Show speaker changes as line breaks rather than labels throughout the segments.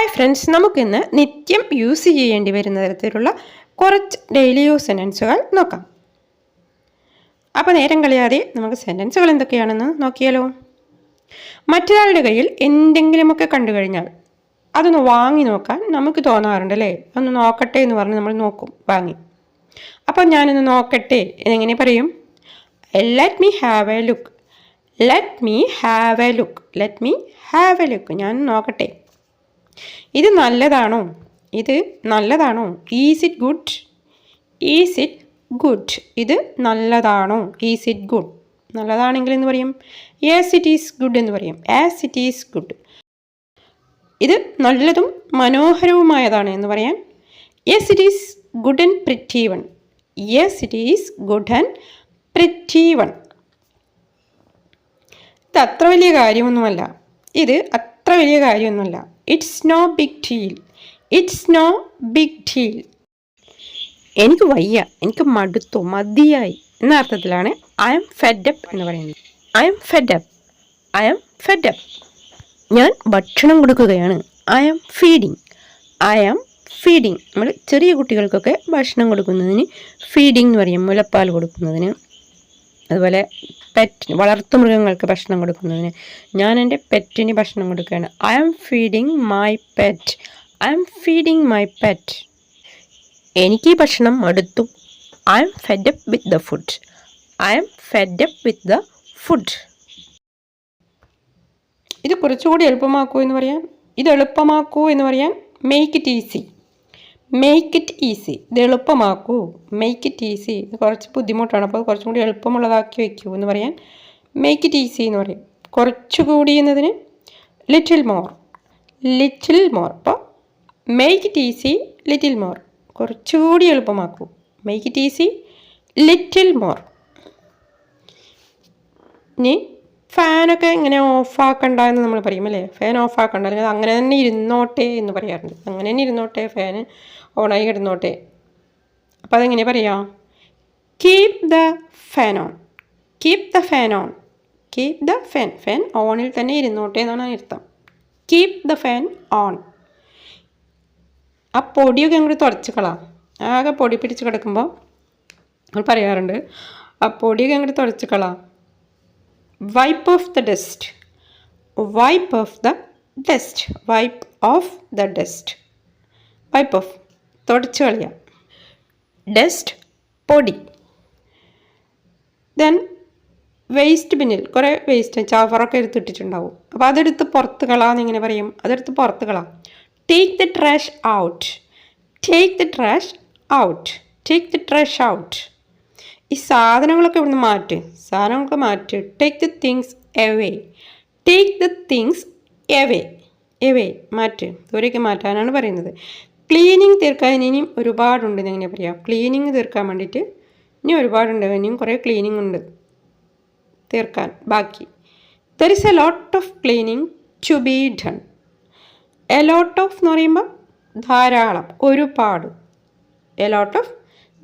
Hi friends, നമുക്കിന്ന് നിത്യം use ചെയ്യേണ്ടി വരുന്ന തരത്തിലുള്ള കുറച്ച് ഡെയിലി യൂസ് സെൻറ്റൻസുകൾ നോക്കാം. അപ്പോൾ നേരം കളയാതെ നമുക്ക് സെൻറ്റൻസുകൾ എന്തൊക്കെയാണെന്ന് നോക്കിയാലോ. മറ്റൊരാളുടെ കയ്യിൽ എന്തെങ്കിലുമൊക്കെ കണ്ടു കഴിഞ്ഞാൽ അതൊന്ന് വാങ്ങി നോക്കാൻ നമുക്ക് തോന്നാറുണ്ട് അല്ലേ. ഒന്ന് നോക്കട്ടെ എന്ന് പറഞ്ഞ് നമ്മൾ നോക്കും, വാങ്ങി. അപ്പോൾ ഞാനൊന്ന് നോക്കട്ടെ എന്നെങ്ങനെ പറയും? Let me have A look. Let me have A look. Let me have A look. ഞാൻ നോക്കട്ടെ. ഇത് നല്ലതാണോ? ഇത് നല്ലതാണോ? Is it good? Is it good? ഇത് നല്ലതാണോ? Is it good? നല്ലതാണെങ്കിൽ എന്ന് പറയും യെസ് ഇറ്റ് ഈസ് ഗുഡ് എന്ന് പറയും. As it is good. ഇത് നല്ലതും മനോഹരവുമായതാണ് എന്ന് പറയാൻ yes it is good and pretty one. Yes it is good and pretty one. ഇത് അത്ര വലിയ കാര്യമൊന്നുമല്ല. ഇത് അത്ര വലിയ കാര്യമൊന്നുമല്ല. It's no big deal. It's no big deal. എനിക്ക് വയ്യ, എനിക്ക് മടുത്തു, മതിയായി എന്ന അർത്ഥത്തിലാണ് ഐ എം ഫെഡ് അപ്പ് എന്ന് പറയുന്നത്. I M fed up. I M fed up. ഞാൻ ഭക്ഷണം കൊടുക്കുകയാണ്. I M feeding. I M feeding. നമ്മൾ ചെറിയ കുട്ടികൾക്കൊക്കെ ഭക്ഷണം കൊടുക്കുന്നതിന് ഫീഡിങ് എന്ന് പറയും. മുലപ്പാൽ കൊടുക്കുന്നതിന്, അതുപോലെ പെറ്റ് വളർത്തുമൃഗങ്ങൾക്ക് ഭക്ഷണം കൊടുക്കുന്നതിന്. ഞാൻ എൻ്റെ പെറ്റിന് ഭക്ഷണം കൊടുക്കുകയാണ്. I am feeding my pet. I am feeding my pet. എനിക്ക് ഈ ഭക്ഷണം മടുത്തു. I am fed up with the food. I am fed up with the food. ഇത് കുറച്ചുകൂടി എളുപ്പമാക്കൂ എന്ന് പറയാൻ, ഇത് എളുപ്പമാക്കൂ എന്ന് പറയാൻ make it easy. Make it easy. ഇത് എളുപ്പമാക്കൂ. Make it easy. ഇത് കുറച്ച് ബുദ്ധിമുട്ടാണ്, അപ്പോൾ കുറച്ചും കൂടി എളുപ്പമുള്ളതാക്കി വയ്ക്കൂ എന്ന് പറയാൻ മേക്ക് ഇറ്റ് ഈസി എന്ന് പറയും. കുറച്ചുകൂടി എന്നതിന് ലിറ്റിൽ മോർ. Little more. അപ്പോൾ make it easy, little more. കുറച്ചുകൂടി എളുപ്പമാക്കൂ. Make it easy, little more. ഇനി ഫാനൊക്കെ ഇങ്ങനെ ഓഫാക്കണ്ട എന്ന് നമ്മൾ പറയും അല്ലേ. ഫാൻ ഓഫാക്കണ്ട, അല്ലെങ്കിൽ അങ്ങനെ തന്നെ ഇരുന്നോട്ടെ എന്ന് പറയാറുണ്ട്. അങ്ങനെ തന്നെ ഇരുന്നോട്ടെ, ഫാന് ഓണായി കിടന്നോട്ടെ. അപ്പോൾ അതെങ്ങനെ പറയാം? Keep the fan on. Keep the fan on. Keep the fan. Fan ഓണിൽ തന്നെ ഇരുന്നോട്ടെ എന്നാണ് അർത്ഥം. Keep the fan on. ആ പൊടിയൊക്കെ അങ്ങോട്ട് തുടച്ച് കളാം. ആകെ പൊടി പിടിച്ച് കിടക്കുമ്പോൾ നമ്മൾ പറയാറുണ്ട് ആ പൊടിയൊക്കെ അങ്ങോട്ട് തുടച്ച് കളാം. Wipe off the dust. Wipe off the dust. Wipe off the dust. Wipe off. തുടച്ച് കളയാം. ഡസ്റ്റ്, പൊടി. ദെൻ വേസ്റ്റ് ബിന്നിൽ കുറേ വേസ്റ്റ് ചവറൊക്കെ എടുത്തിട്ടിട്ടുണ്ടാവും. അപ്പോൾ അതെടുത്ത് പുറത്ത് കളാന്ന് ഇങ്ങനെ പറയും. അതെടുത്ത് പുറത്ത് കളാം. Take the trash out. Take the trash out. Take the trash out. ഈ സാധനങ്ങളൊക്കെ ഇവിടുന്ന് മാറ്റ്. സാധനങ്ങളൊക്കെ മാറ്റ്. Take the things away. Take the things away. Away മാറ്റ്. ദൂരേക്ക് മാറ്റാനാണ് പറയുന്നത്. ക്ലീനിങ് തീർക്കാൻ ഇനിയും ഒരുപാടുണ്ട്. എങ്ങനെ പറയാം? ക്ലീനിങ് തീർക്കാൻ വേണ്ടിയിട്ട് ഇനി ഒരുപാടുണ്ട്. ഇനിയും കുറേ ക്ലീനിങ് ഉണ്ട് തീർക്കാൻ ബാക്കി. There is a lot of cleaning to be done. A lot of എന്ന് പറയുമ്പോൾ ധാരാളം, ഒരുപാട്. എ ലോട്ട് ഓഫ്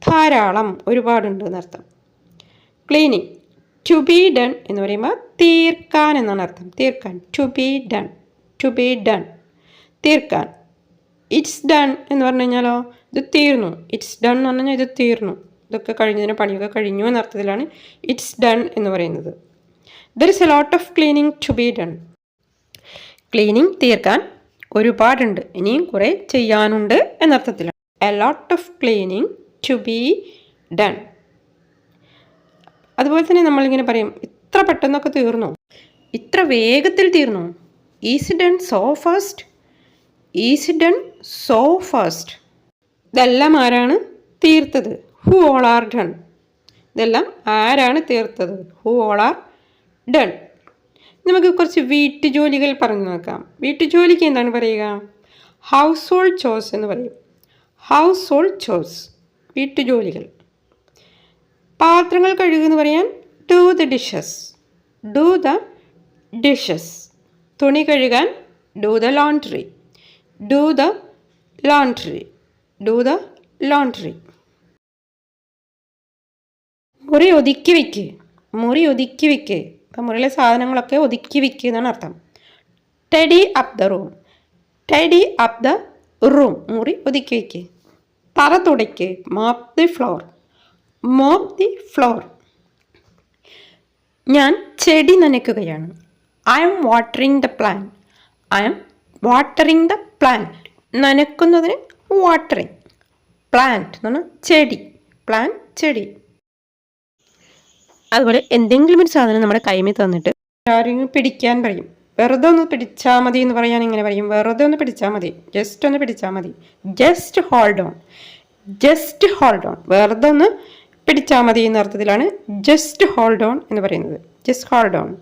ധാരാളം, ഒരുപാടുണ്ട് എന്നർത്ഥം. ക്ലീനിങ്. ടു ബി ഡൺ എന്ന് പറയുമ്പോൾ തീർക്കാൻ എന്നാണ് അർത്ഥം. തീർക്കാൻ. To be done. To be done. തീർക്കാൻ. ഇറ്റ്സ് ഡൺ എന്ന് പറഞ്ഞു കഴിഞ്ഞാലോ ഇത് തീർന്നു. ഇറ്റ്സ് ഡൺ എന്ന് പറഞ്ഞു കഴിഞ്ഞാൽ ഇത് തീർന്നു. ഇതൊക്കെ കഴിഞ്ഞതിന് പണിയൊക്കെ കഴിഞ്ഞു എന്ന അർത്ഥത്തിലാണ് ഇറ്റ്സ് ഡൺ എന്ന് പറയുന്നത്. There is a lot of cleaning to be done. Cleaning തീർക്കാൻ ഒരുപാടുണ്ട്, ഇനിയും കുറേ ചെയ്യാനുണ്ട് എന്നർത്ഥത്തിലാണ്. A lot of cleaning to be done. അതുപോലെ തന്നെ നമ്മളിങ്ങനെ പറയും ഇത്ര പെട്ടെന്നൊക്കെ തീർന്നു, ഇത്ര വേഗത്തിൽ തീർന്നു. Is done so fast. Is done so fast. ഇതെല്ലാം ആരാണ് തീർത്തത്? Who all are done. ഇതെല്ലാം ആരാണ് തീർത്തത്? Who all are done. നമുക്ക് കുറച്ച് വീട്ടുജോലികൾ പറഞ്ഞു നോക്കാം. വീട്ടുജോലിക്ക് എന്താണ് പറയുക? ഹൗസ് ഹോൾഡ് ചോസ് എന്ന് പറയും. ഹൗസ് ഹോൾഡ് ചോസ്, വീട്ടുജോലികൾ. പാത്രങ്ങൾ കഴുകുമെന്ന് പറയാൻ do the dishes. Do the dishes. തുണി കഴുകാൻ do the laundry. Do the laundry. Do the laundry. മുറി ഒതുക്കി വയ്ക്ക്. മുറി ഒതുക്കി വയ്ക്ക്. അപ്പം മുറിയിലെ സാധനങ്ങളൊക്കെ ഒതുക്കി വയ്ക്കുക എന്നാണ് അർത്ഥം. Tidy up the room. Tidy up the room. മുറി ഒതുക്കി വയ്ക്ക്. തറ തുടയ്ക്ക്. Mop the floor. Mop the floor. ഞാൻ ചെടി നനയ്ക്കുകയാണ്. I'm watering the plant. I'm watering the plant. നനയ്ക്കുന്നതിന് വാട്ടറിങ്. പ്ലാന്റ് എന്ന് പറഞ്ഞാൽ ചെടി. പ്ലാന്റ് ചെടി. അതുപോലെ എന്തെങ്കിലും ഒരു സാധനം നമ്മുടെ കൈമേ തന്നിട്ട് ആരെങ്കിലും പിടിക്കാൻ പറയും. വെറുതെ ഒന്ന് പിടിച്ചാൽ മതി എന്ന് പറയാൻ ഇങ്ങനെ പറയും. വെറുതെ ഒന്ന് പിടിച്ചാൽ മതി. ജസ്റ്റ് ഒന്ന് പിടിച്ചാൽ മതി. Just hold on. Just hold on. വെറുതെ ഒന്ന് പിടിച്ചാൽ മതി എന്ന അർത്ഥത്തിലാണ് ജസ്റ്റ് ഹോൾഡ് ഓൺ എന്ന് പറയുന്നത്. Just hold on.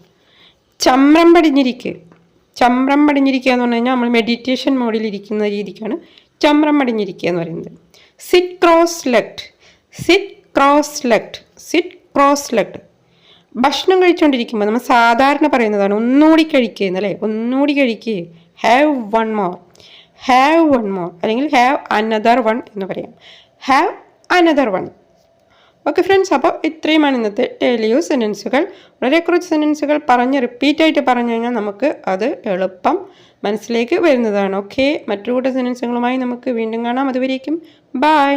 ചമ്രം പടിഞ്ഞിരിക്കുക. ചമ്രം പടിഞ്ഞിരിക്കുക എന്ന് പറഞ്ഞു കഴിഞ്ഞാൽ നമ്മൾ മെഡിറ്റേഷൻ മോഡിൽ ഇരിക്കുന്ന രീതിക്കാണ് ചമ്രം പടിഞ്ഞിരിക്കുക എന്ന് പറയുന്നത്. Sit cross legged. Sit cross legged. Sit cross legged. ഭക്ഷണം കഴിച്ചുകൊണ്ടിരിക്കുമ്പോൾ നമ്മൾ സാധാരണ പറയുന്നതാണ് ഒന്നുകൂടി കഴിക്കുക എന്നല്ലേ. ഒന്നുകൂടി കഴിക്കുക. Have one more. Have one more അല്ലെങ്കിൽ ഹാവ് അനദർ വൺ എന്ന് പറയാം. Have another one. Okay friends, അപ്പോൾ ഇത്രയുമാണ് ഇന്നത്തെ ഡെയിലി യൂസ് സെൻറ്റൻസുകൾ. വളരെ കുറച്ച് സെൻറ്റൻസുകൾ പറഞ്ഞ് റിപ്പീറ്റായിട്ട് പറഞ്ഞു കഴിഞ്ഞാൽ നമുക്ക് അത് എളുപ്പം മനസ്സിലേക്ക് വരുന്നതാണ്. ഓക്കെ, മറ്റു കൂട്ട സെൻറ്റൻസുകളുമായി നമുക്ക് വീണ്ടും കാണാം. അതുവരേക്കും ബൈ.